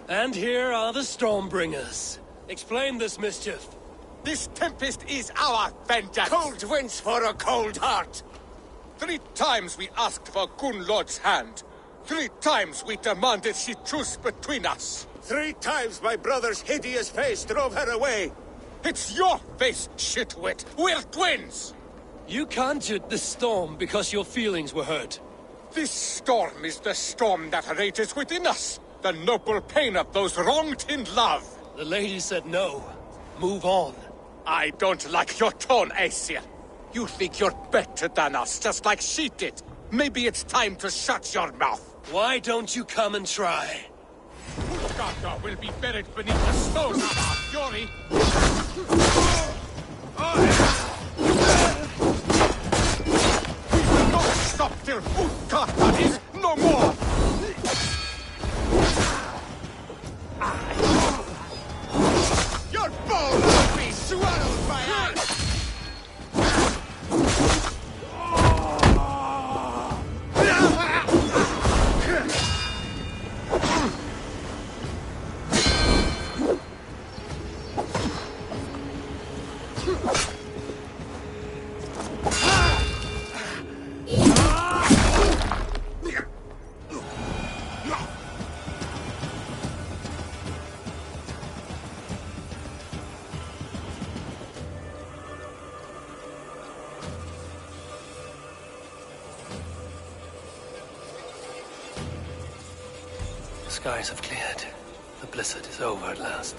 And here are the Stormbringers. Explain this mischief. This tempest is our vengeance! Cold winds for a cold heart! 3 times we asked for Gunnlod's hand. 3 times we demanded she choose between us. 3 times my brother's hideous face drove her away. It's your face, shitwit! We're twins! You conjured the storm because your feelings were hurt. This storm is the storm that rages within us. The noble pain of those wronged in love. The lady said no. Move on. I don't like your tone, Aesir. You think you're better than us, just like she did. Maybe it's time to shut your mouth. Why don't you come and try? Saga will be buried beneath the stones of our fury. We will not stop till Utkata is no more. Your bones will be swallowed by ice! The skies have cleared. The blizzard is over at last.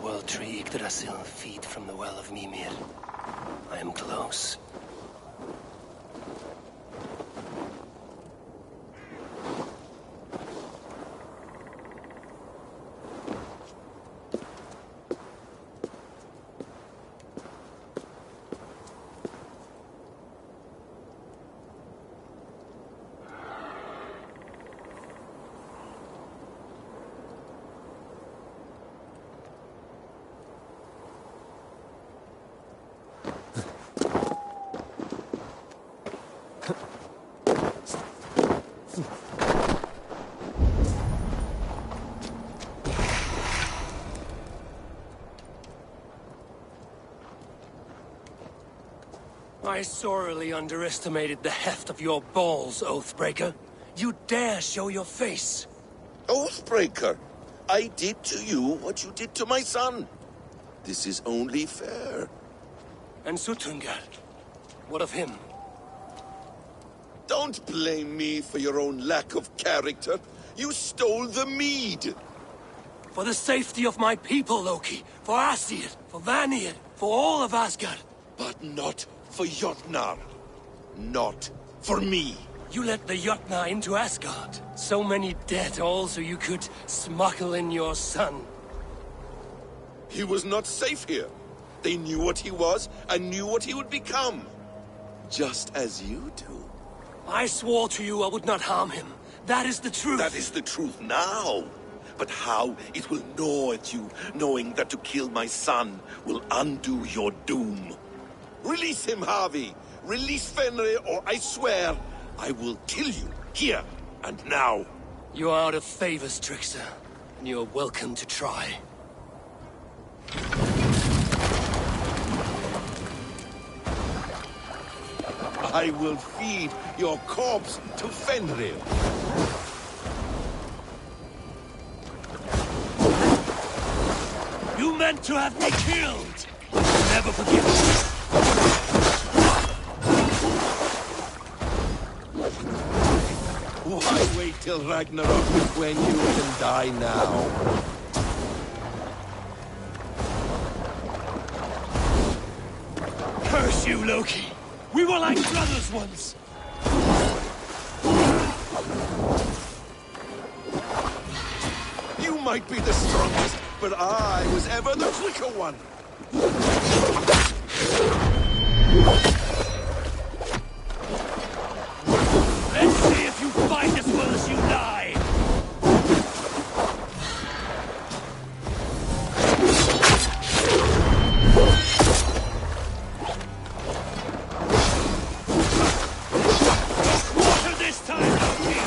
will tree Yggdrasil feed from the well of Mimir. I am close. I sorely underestimated the heft of your balls, Oathbreaker. You dare show your face! Oathbreaker, I did to you what you did to my son. This is only fair. And Suttungr? What of him? Don't blame me for your own lack of character. You stole the mead. For the safety of my people, Loki. For Aesir, for Vanir, for all of Asgard. But not for Jotnar. Not for me. You let the Jotnar into Asgard. So many dead, all so you could smuggle in your son. He was not safe here. They knew what he was and knew what he would become. Just as you do. I swore to you I would not harm him. That is the truth. That is the truth now. But how it will gnaw at you, knowing that to kill my son will undo your doom. Release him, Harvey. Release Fenrir, or I swear, I will kill you, here and now. You are out of favors, trickster. And you are welcome to try. I will feed your corpse to Fenrir. You meant to have me killed! Never forgive me. Why wait till Ragnarok when you can die now? Curse you, Loki! We were like brothers once! You might be the strongest, but I was ever the quicker one. Let's see if you fight as well as you lie! Water this time, Loki!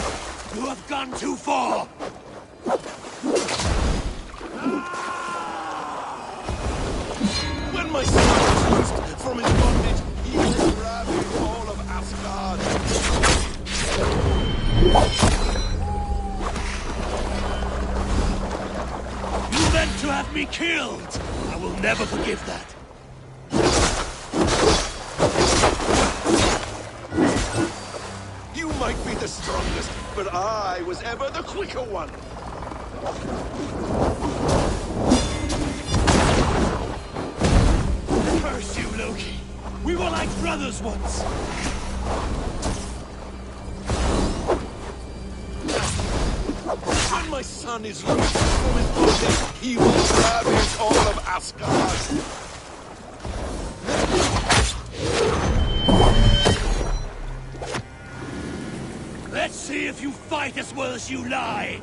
You have gone too far! When my son was loosed from his bondage, he was ravaging all of Asgard. You meant to have me killed! I will never forgive that. You might be the strongest, but I was ever the quicker one. Curse you, Loki! We were like brothers once! When my son is loosed from his bondage, he will ravage all of Asgard. Let's see if you fight as well as you lie!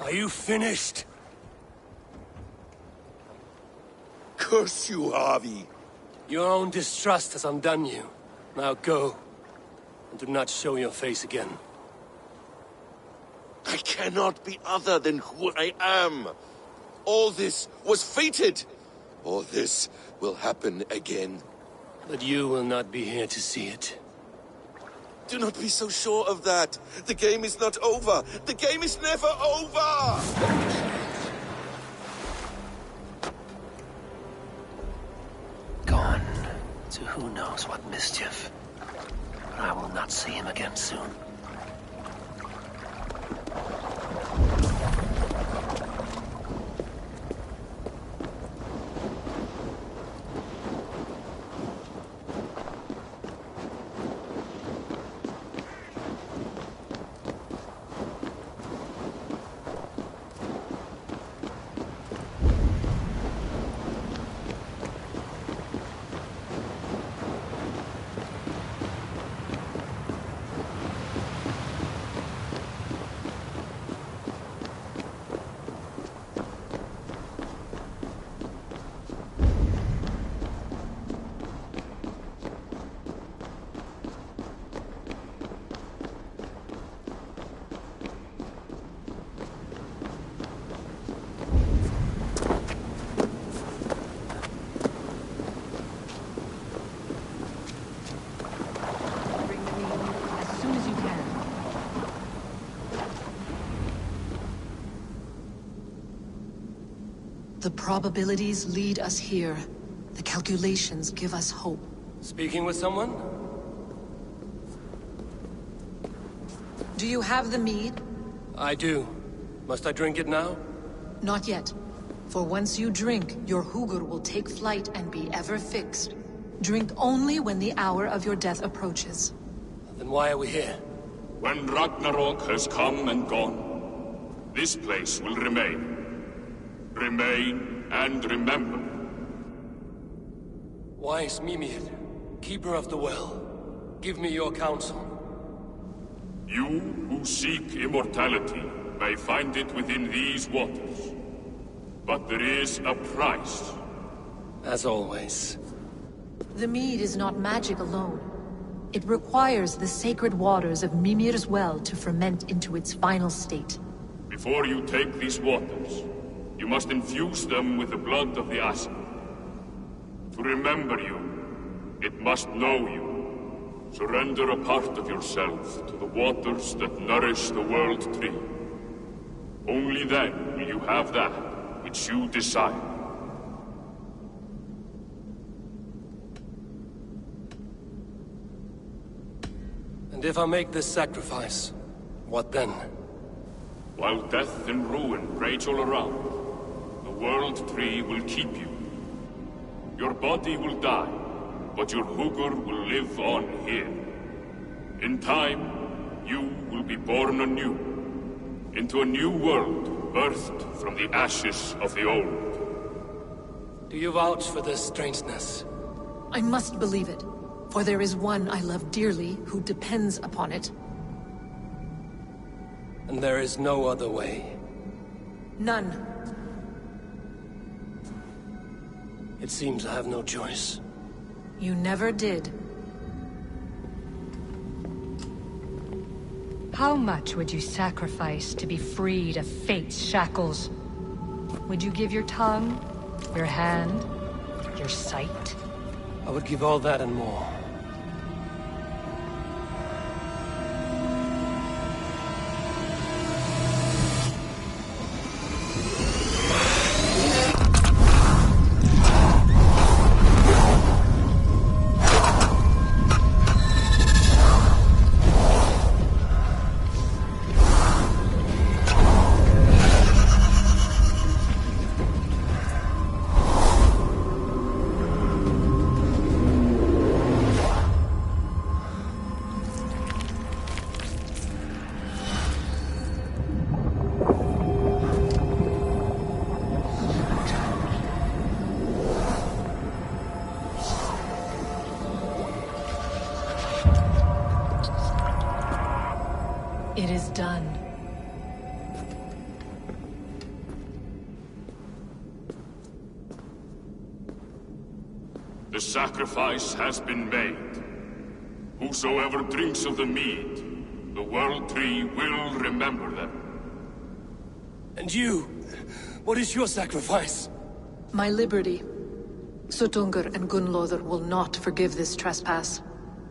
Are you finished? Curse you, Harvey. Your own distrust has undone you. Now go. And do not show your face again. I cannot be other than who I am. All this was fated. All this will happen again. But you will not be here to see it. Do not be so sure of that. The game is not over. The game is never over! Gone to who knows what mischief. But I will not see him again soon. The probabilities lead us here. The calculations give us hope. Speaking with someone? Do you have the mead? I do. Must I drink it now? Not yet. For once you drink, your Hugur will take flight and be ever fixed. Drink only when the hour of your death approaches. Then why are we here? When Ragnarok has come and gone, this place will remain. Remain and remember. Wise Mimir, keeper of the well, give me your counsel. You who seek immortality may find it within these waters. But there is a price. As always. The mead is not magic alone. It requires the sacred waters of Mimir's well to ferment into its final state. Before you take these waters, you must infuse them with the blood of the Ashen. To remember you, it must know you. Surrender a part of yourself to the waters that nourish the World Tree. Only then will you have that which you desire. And if I make this sacrifice, what then? While death and ruin rage all around, the World Tree will keep you. Your body will die, but your Hugur will live on here. In time, you will be born anew, into a new world birthed from the ashes of the old. Do you vouch for this strangeness? I must believe it, for there is one I love dearly who depends upon it. And there is no other way. None. It seems I have no choice. You never did. How much would you sacrifice to be freed of fate's shackles? Would you give your tongue, your hand, your sight? I would give all that and more. It is done. The sacrifice has been made. Whosoever drinks of the mead, the World Tree will remember them. And you? What is your sacrifice? My liberty. Suttungr and Gunnlóðr will not forgive this trespass.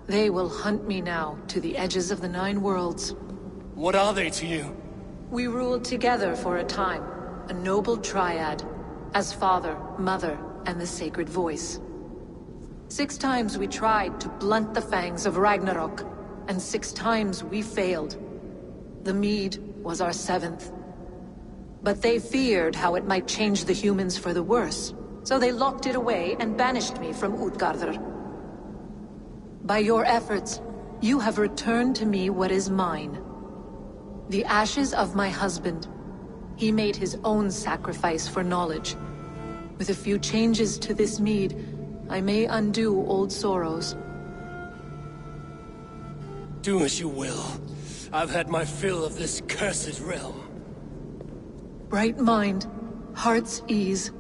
They will hunt me now to the edges of the Nine Worlds. What are they to you? We ruled together for a time, a noble triad, as father, mother, and the sacred voice. 6 times we tried to blunt the fangs of Ragnarok, and 6 times we failed. The mead was our 7th. But they feared how it might change the humans for the worse, so they locked it away and banished me from Utgardr. By your efforts, you have returned to me what is mine. The ashes of my husband. He made his own sacrifice for knowledge. With a few changes to this mead, I may undo old sorrows. Do as you will. I've had my fill of this cursed realm. Bright mind, heart's ease.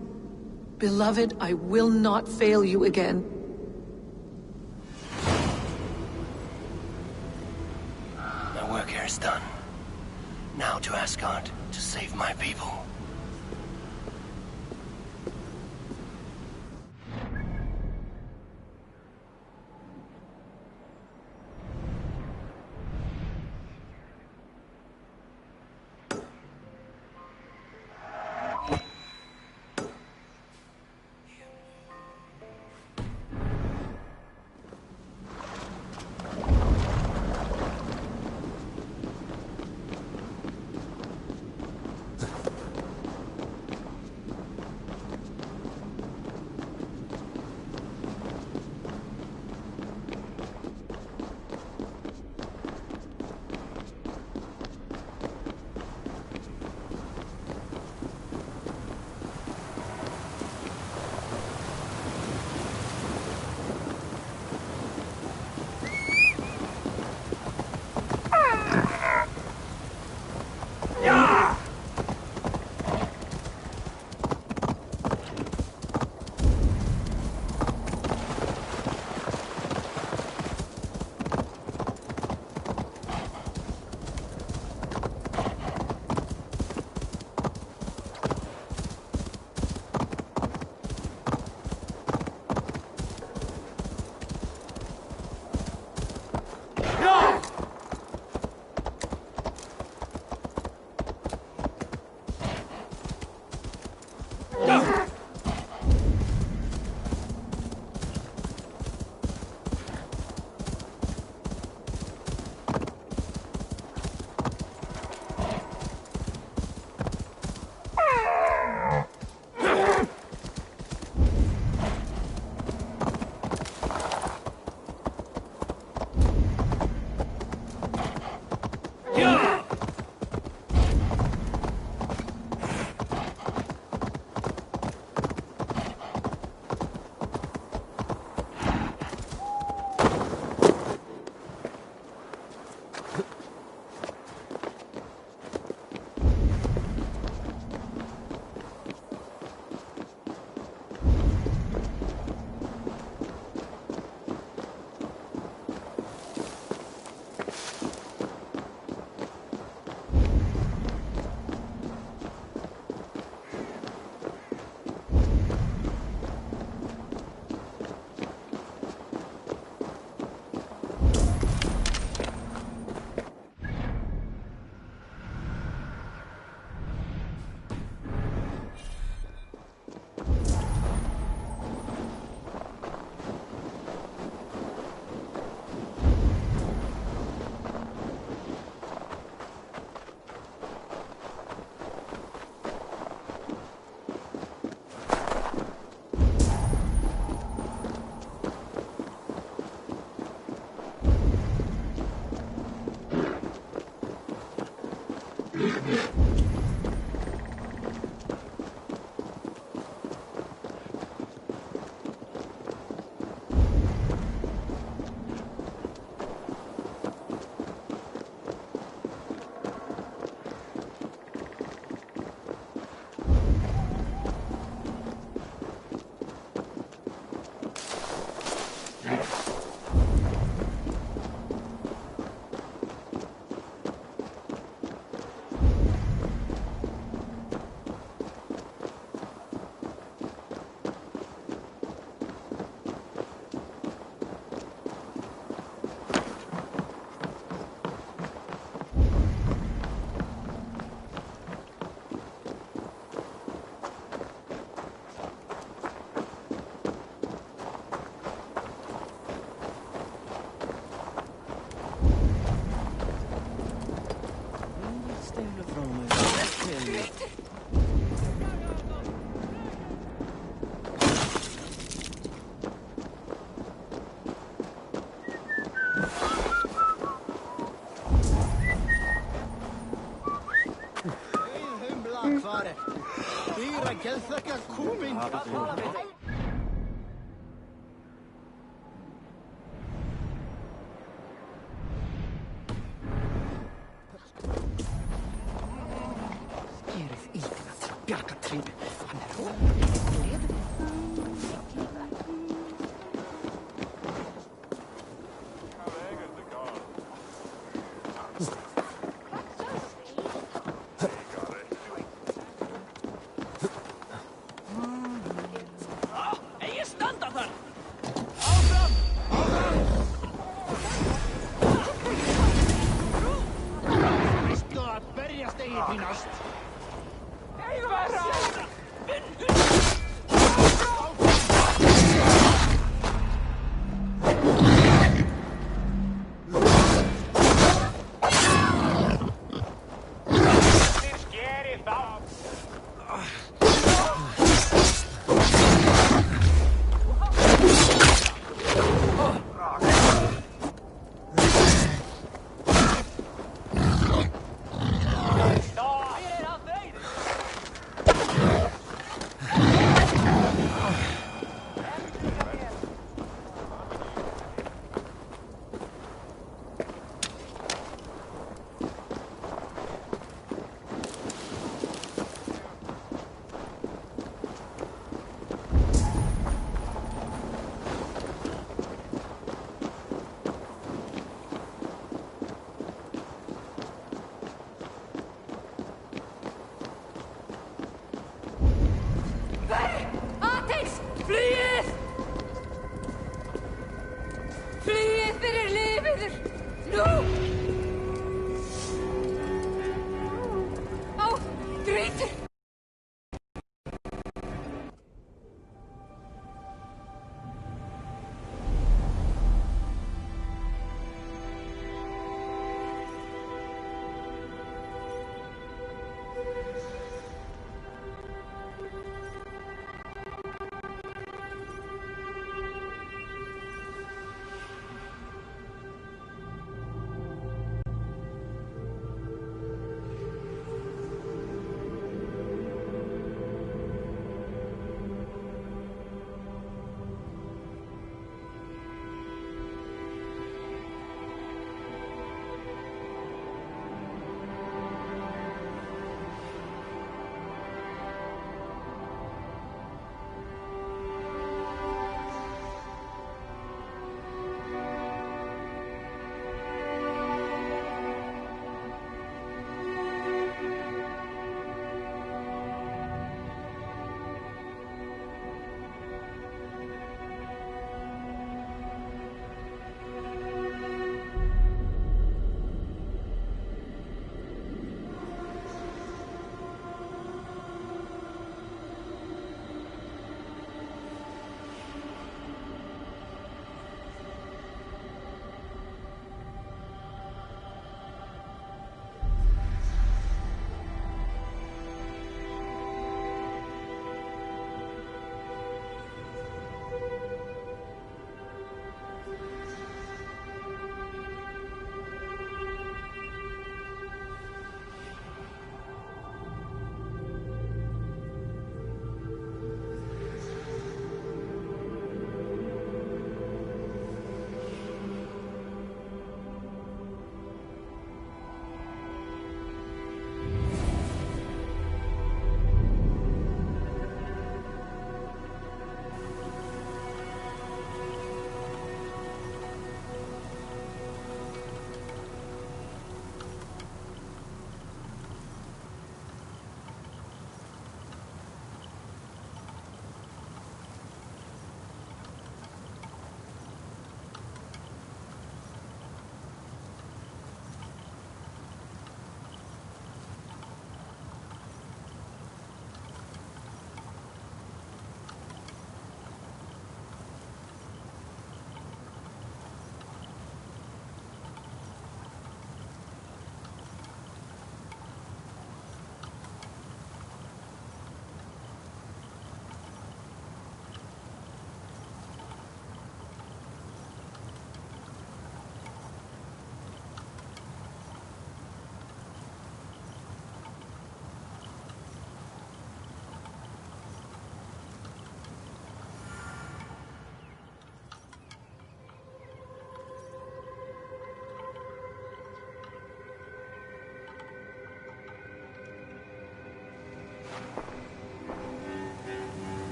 Beloved, I will not fail you again. My work here is done. Now to Asgard to save my people.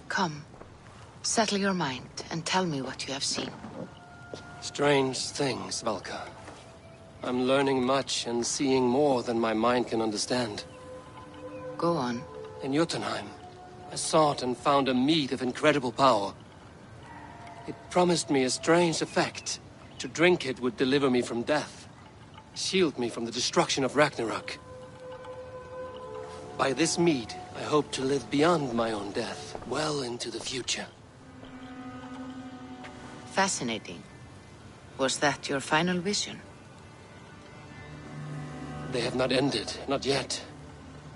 Come, settle your mind and tell me what you have seen. Strange things, Valka. I'm learning much and seeing more than my mind can understand. Go on. In Jotunheim, I sought and found a mead of incredible power. It promised me a strange effect. To drink it would deliver me from death, shield me from the destruction of Ragnarok. By this mead, I hope to live beyond my own death, well into the future. Fascinating. Was that your final vision? They have not ended, not yet.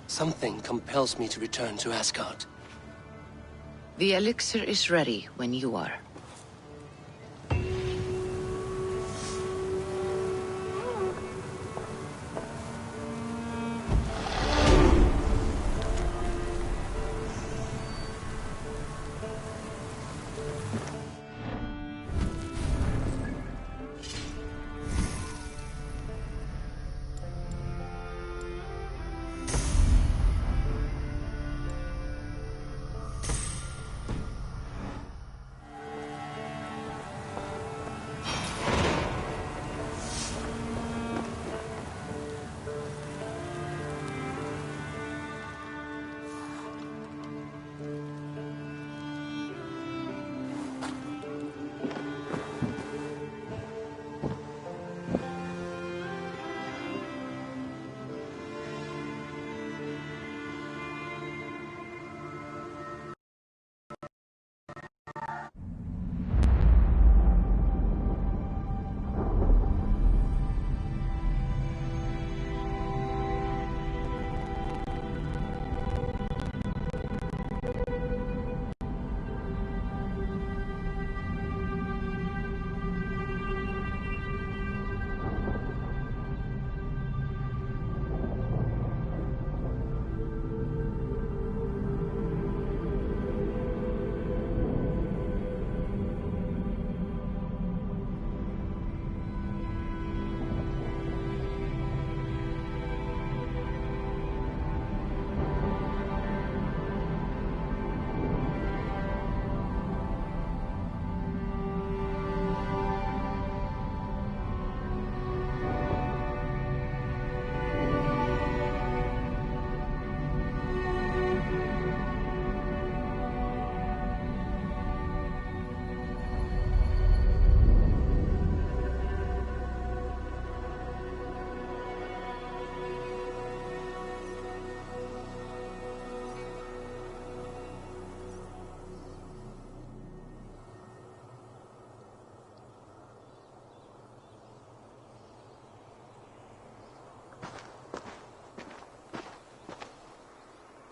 Something compels me to return to Asgard. The elixir is ready when you are.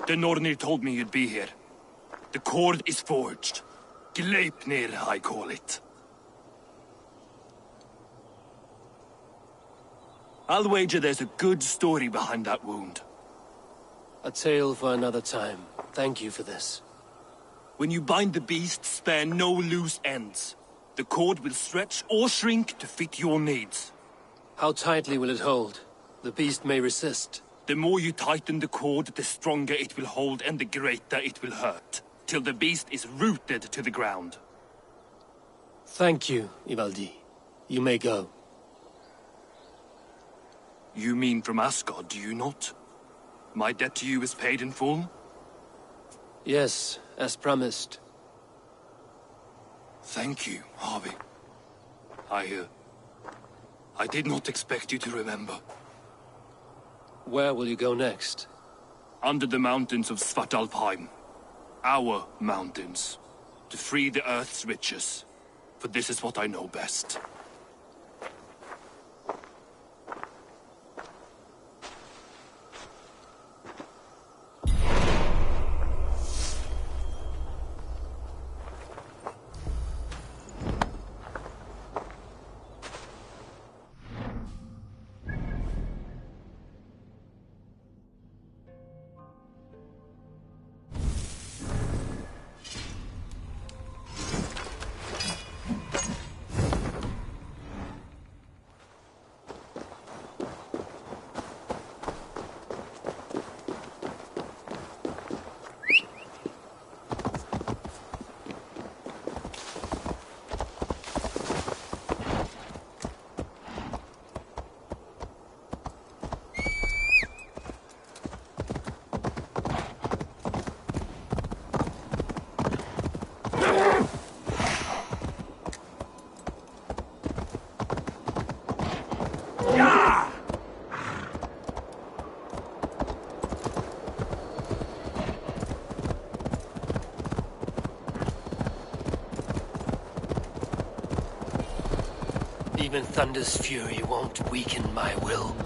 The Nornir told me you'd be here. The cord is forged. Gleipnir, I call it. I'll wager there's a good story behind that wound. A tale for another time. Thank you for this. When you bind the beast, spare no loose ends. The cord will stretch or shrink to fit your needs. How tightly will it hold? The beast may resist. The more you tighten the cord, the stronger it will hold and the greater it will hurt, till the beast is rooted to the ground. Thank you, Ivaldi. You may go. You mean from Asgard, do you not? My debt to you is paid in full? Yes, as promised. Thank you, Harvey. I did not expect you to remember. Where will you go next? Under the mountains of Svartalfheim. Our mountains. To free the Earth's riches. For this is what I know best. Even Thunder's fury won't weaken my will.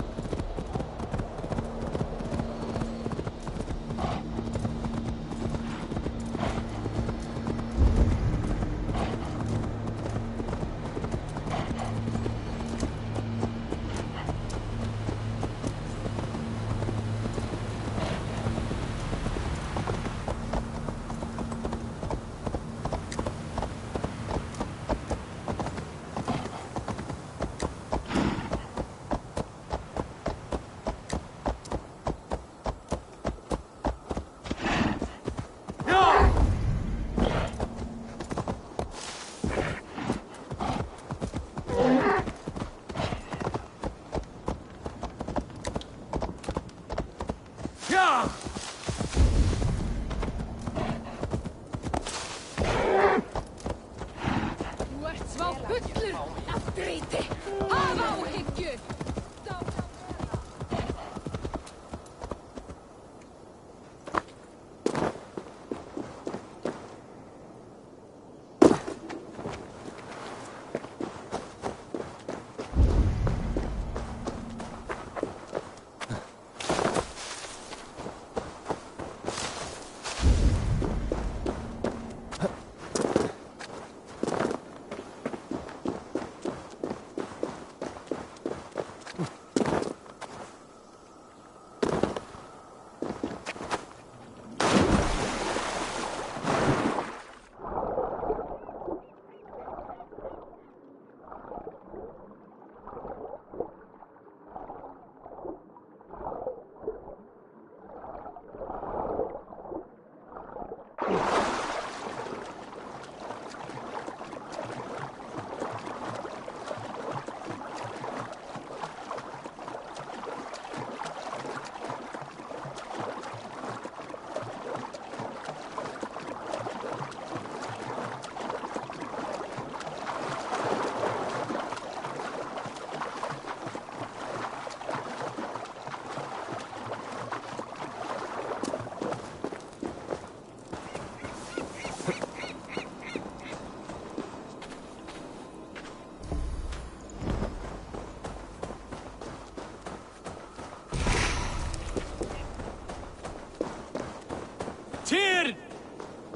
Tyr!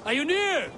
Are you near?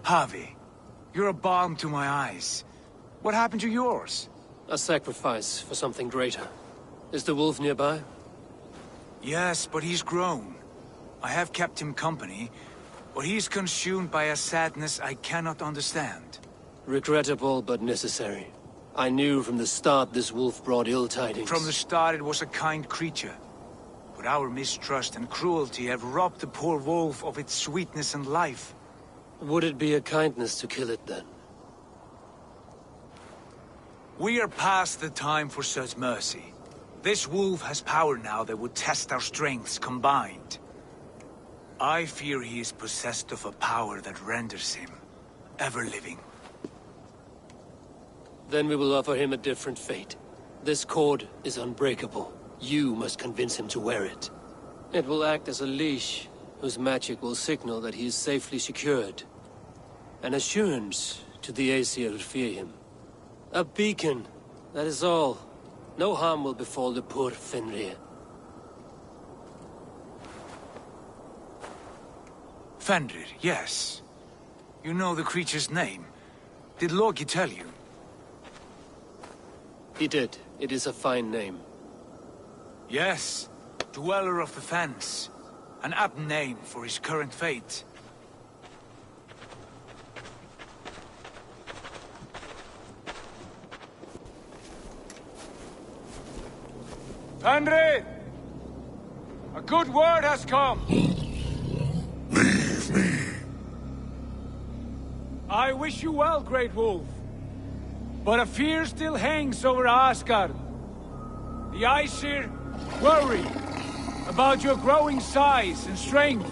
Harvey, you're a balm to my eyes. What happened to yours? A sacrifice for something greater. Is the wolf nearby? Yes, but he's grown. I have kept him company, but he's consumed by a sadness I cannot understand. Regrettable, but necessary. I knew from the start this wolf brought ill tidings. From the start it was a kind creature. But our mistrust and cruelty have robbed the poor wolf of its sweetness and life. Would it be a kindness to kill it, then? We are past the time for such mercy. This wolf has power now that would test our strengths combined. I fear he is possessed of a power that renders him ever-living. Then we will offer him a different fate. This cord is unbreakable. You must convince him to wear it. It will act as a leash, whose magic will signal that he is safely secured. An assurance to the Aesir who fear him. A beacon, that is all. No harm will befall the poor Fenrir. Fenrir, yes. You know the creature's name. Did Loki tell you? He did. It is a fine name. Yes. Dweller of the Fens. An apt name for his current fate. Fenrir! A good word has come! Leave me. I wish you well, Great Wolf. But a fear still hangs over Asgard. The Aesir worry about your growing size and strength.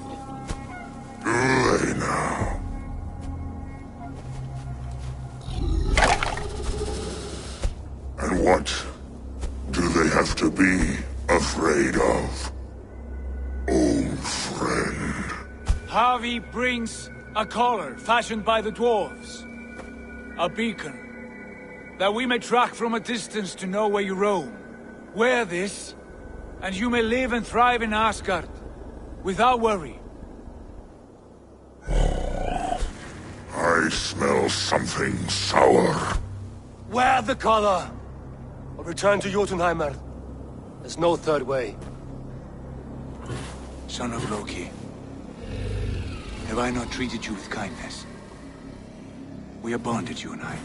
Do they now? And what do they have to be afraid of? Old friend. Harvey brings a collar fashioned by the dwarves. A beacon. That we may track from a distance to know where you roam. Wear this, and you may live and thrive in Asgard, without worry. I smell something sour. Wear the collar! Or return to Jotunheim. There's no third way. Son of Loki, have I not treated you with kindness? We are bonded, you and I.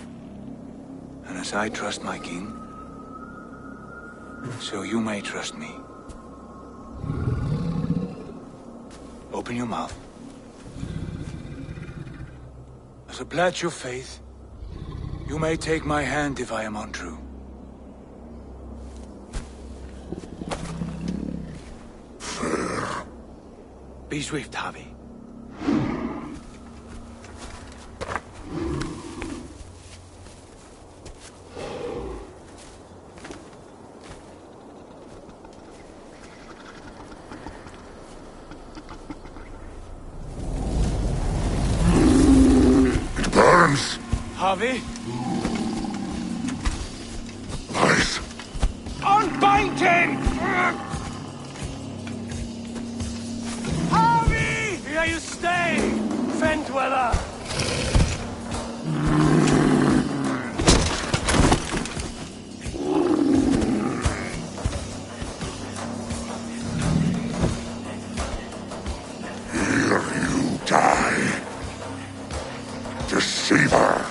And as I trust my king, so you may trust me. Open your mouth. As a pledge of faith, you may take my hand if I am untrue. Fair. Be swift, Harvey. Harvey? Nice. Unbind him! Harvey! Here you stay, Fen Dweller! Here you die. Deceiver.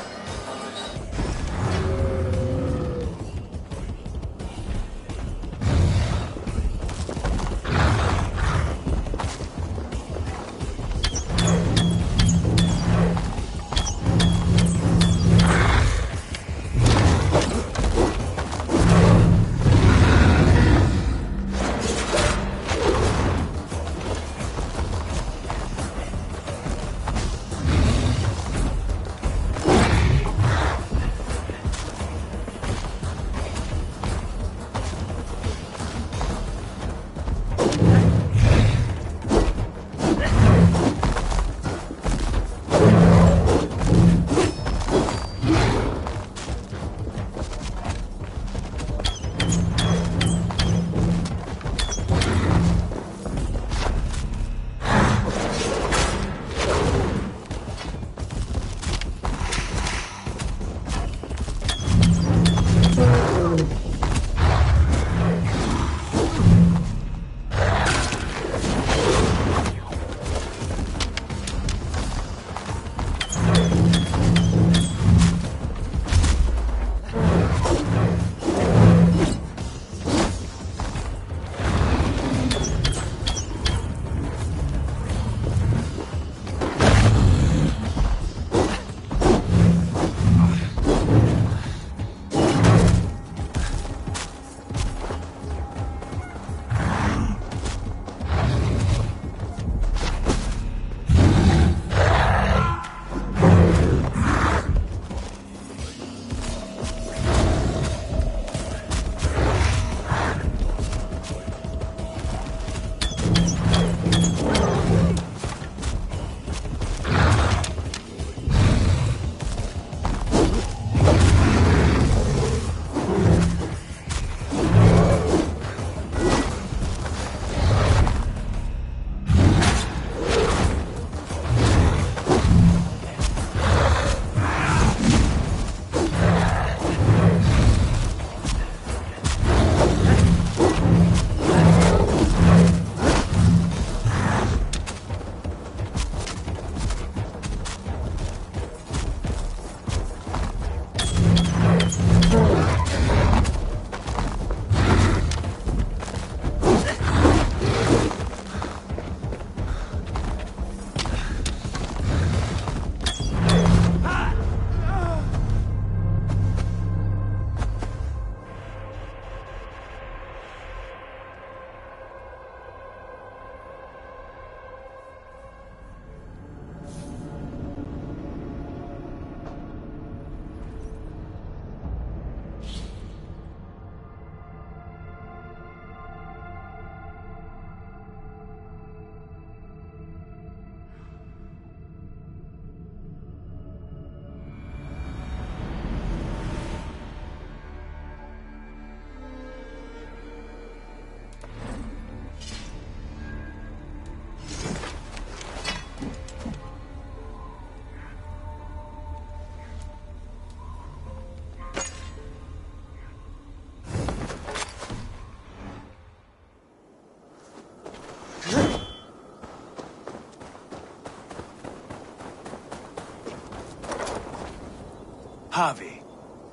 Javi,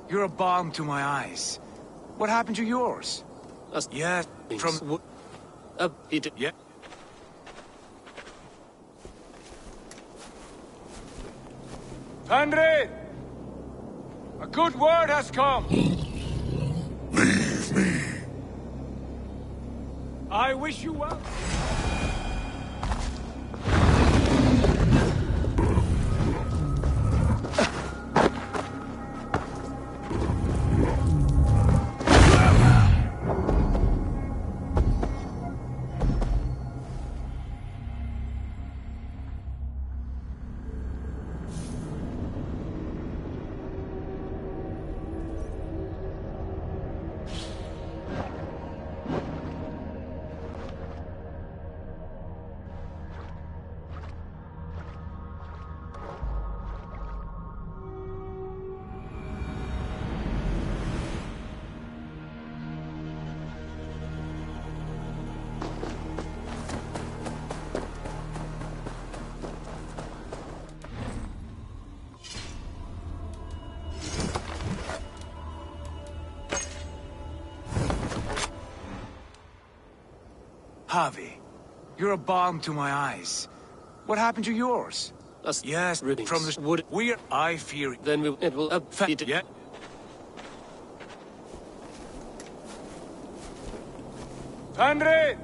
you're a balm to my eyes. What happened to yours? Yeah, from... Yeah. Henry! A good word has come! Leave me. I wish you well. Javi, you're a balm to my eyes. What happened to yours? Yes, from the wood. I fear it. Then it will affect it. Yeah. Henry!